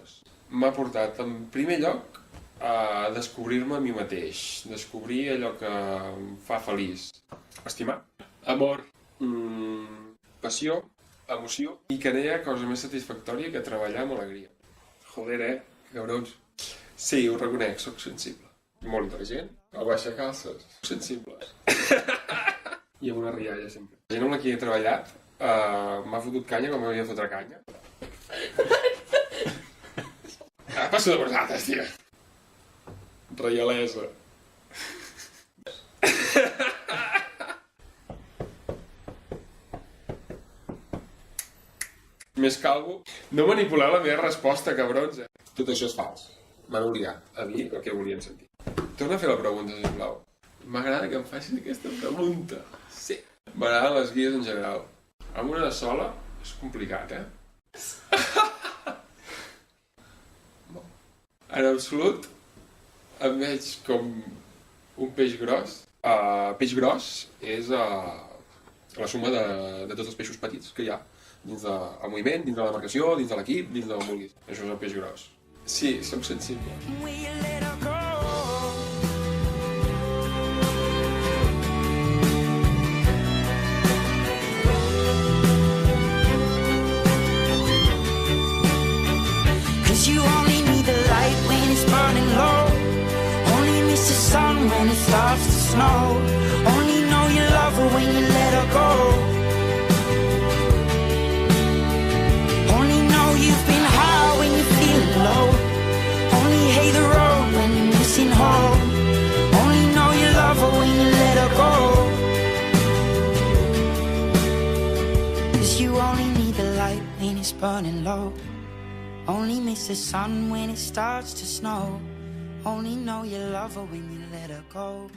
coses. M'ha portat, en primer lloc, a descobrir-me a mi mateix, descobrir allò que em fa feliç. Estimar, amor, passió, emoció, i que no hi ha cosa més satisfactòria que treballar amb alegria. Joder, cabrons. Sí, ho reconec, sóc sensible. Molt intel·ligent, a baixa calces. Sensible. I amb una rialla, sempre. La gent amb la que he treballat m'ha fotut canya com m'havia de fotre canya. Passo de vosaltres, tia. Reialesa. Més calvo. No manipuleu la meva resposta, cabrons. Tot això és fals. M'han obligat a dir el que volien sentir. Torna a fer la pregunta, sisplau. M'agrada que em facis aquesta pregunta. Sí. M'agraden les guies en general. Amb una sola és complicat, En absolut em veig com un peix gros. Peix gros és la suma de tots els peixos petits que hi ha dins del moviment, dins de la demarcació, dins de l'equip, dins del vulguis. Això és el peix gros. Sí, soc sensible. You only need the light when it's burning low. Only miss the sun when it starts to snow. Only know you love her when you let her go. Only know you've been high when you're feeling low. Only hate the road when you're missing home. Only know you love her when you let her go. 'Cause you only need the light when it's burning low. Only miss the sun when it starts to snow. Only know you love her when you let her go.